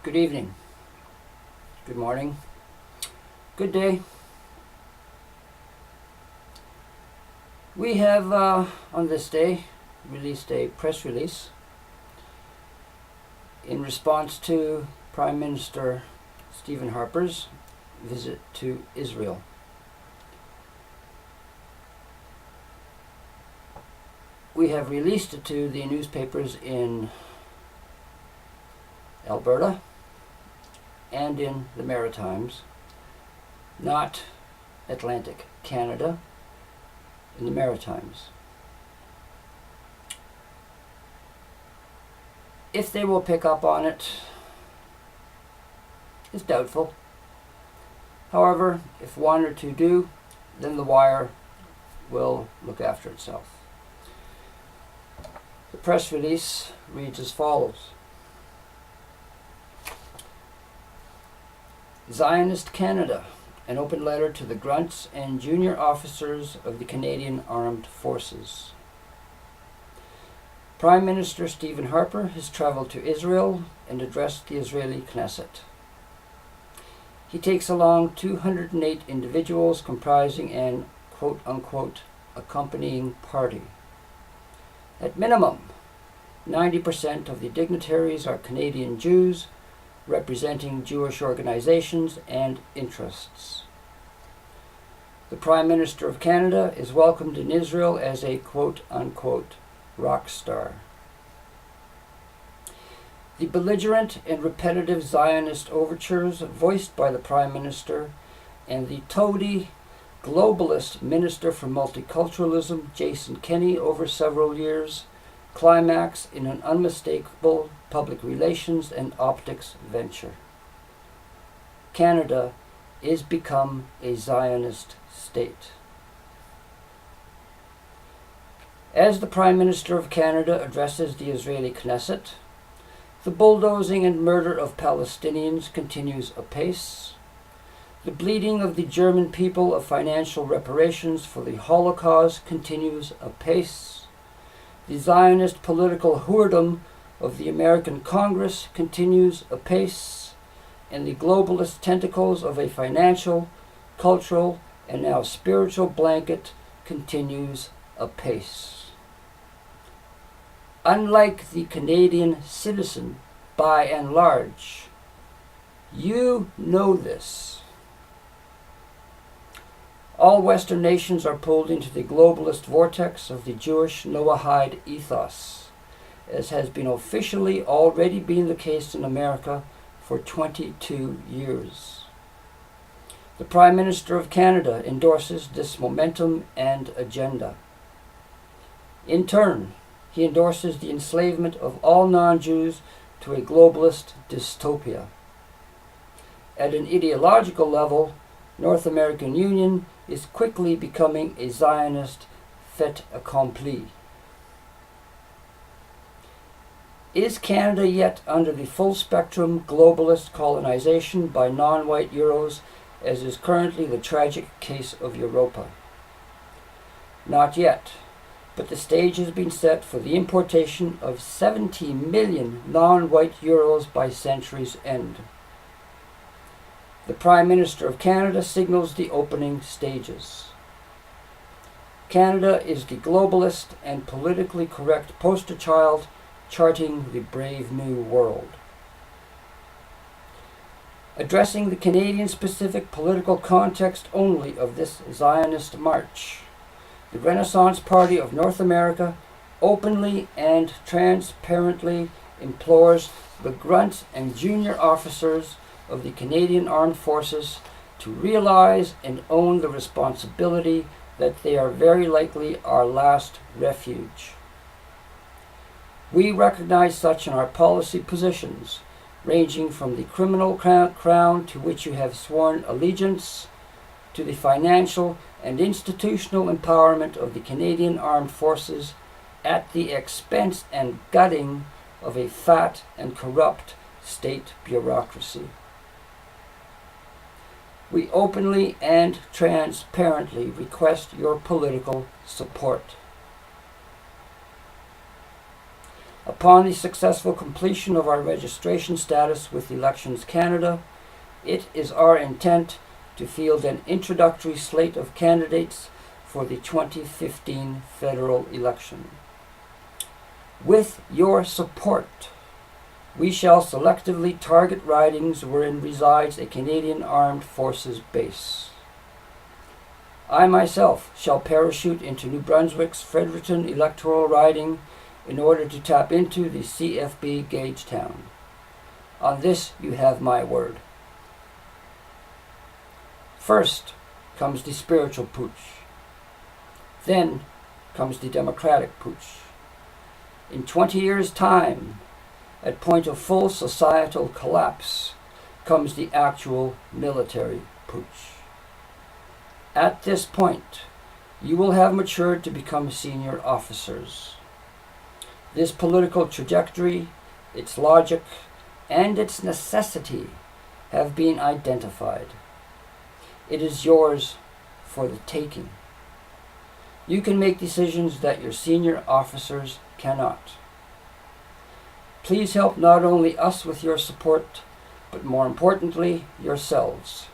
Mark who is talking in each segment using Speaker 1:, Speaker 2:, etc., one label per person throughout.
Speaker 1: Good evening, good morning, good day. We have, on this day, released a press release in response to Prime Minister Stephen Harper's visit to Israel. We have released it to the newspapers in Alberta and in the Maritimes, not Atlantic Canada, in the Maritimes. If they will pick up on it is doubtful. However, if one or two do, then the wire will look after itself. The press release reads as follows. Zionist Canada, an open letter to the grunts and junior officers of the Canadian Armed Forces. Prime Minister Stephen Harper has travelled to Israel and addressed the Israeli Knesset. He takes along 208 individuals comprising an quote-unquote accompanying party. At minimum, 90% of the dignitaries are Canadian Jews, representing Jewish organizations and interests. The Prime Minister of Canada is welcomed in Israel as a quote-unquote rock star. The belligerent and repetitive Zionist overtures voiced by the Prime Minister and the toady globalist Minister for Multiculturalism, Jason Kenney, over several years, climax in an unmistakable public relations and optics venture. Canada is become a Zionist state. As the Prime Minister of Canada addresses the Israeli Knesset, the bulldozing and murder of Palestinians continues apace. The bleeding of the German people of financial reparations for the Holocaust continues apace. The Zionist political whoredom of the American Congress continues apace, and the globalist tentacles of a financial, cultural, and now spiritual blanket continues apace. Unlike the Canadian citizen, by and large, you know this. All Western nations are pulled into the globalist vortex of the Jewish Noahide ethos, as has been officially already been the case in America for 22 years. The Prime Minister of Canada endorses this momentum and agenda. In turn, he endorses the enslavement of all non-Jews to a globalist dystopia. At an ideological level, North American Union is quickly becoming a Zionist fait accompli. Is Canada yet under the full-spectrum globalist colonization by non-white Euros, as is currently the tragic case of Europa? Not yet, but the stage has been set for the importation of 70 million non-white Euros by century's end. The Prime Minister of Canada signals the opening stages. Canada is the globalist and politically correct poster child charting the brave new world. Addressing the Canadian-specific political context only of this Zionist march, the Renaissance Party of North America openly and transparently implores the grunt and junior officers of the Canadian Armed Forces to realize and own the responsibility that they are very likely our last refuge. We recognize such in our policy positions, ranging from the criminal crown to which you have sworn allegiance, to the financial and institutional empowerment of the Canadian Armed Forces at the expense and gutting of a fat and corrupt state bureaucracy. We openly and transparently request your political support. Upon the successful completion of our registration status with Elections Canada, it is our intent to field an introductory slate of candidates for the 2015 federal election. With your support, we shall selectively target ridings wherein resides a Canadian Armed Forces base. I myself shall parachute into New Brunswick's Fredericton electoral riding in order to tap into the CFB Gagetown. On this you have my word. First comes the spiritual pooch. Then comes the democratic pooch. In 20 years' time, at point of full societal collapse, comes the actual military pooch. At this point, you will have matured to become senior officers. This political trajectory, its logic, and its necessity have been identified. It is yours for the taking. You can make decisions that your senior officers cannot. Please help not only us with your support, but more importantly, yourselves,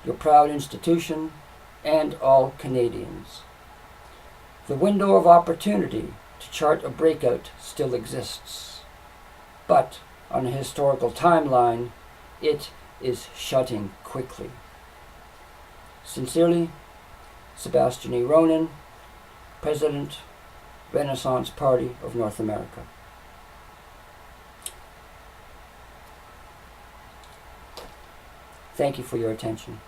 Speaker 1: your proud institution, and all Canadians. The window of opportunity to chart a breakout still exists, but on a historical timeline, it is shutting quickly. Sincerely, Sebastian E. Ronan, President, Renaissance Party of North America. Thank you for your attention.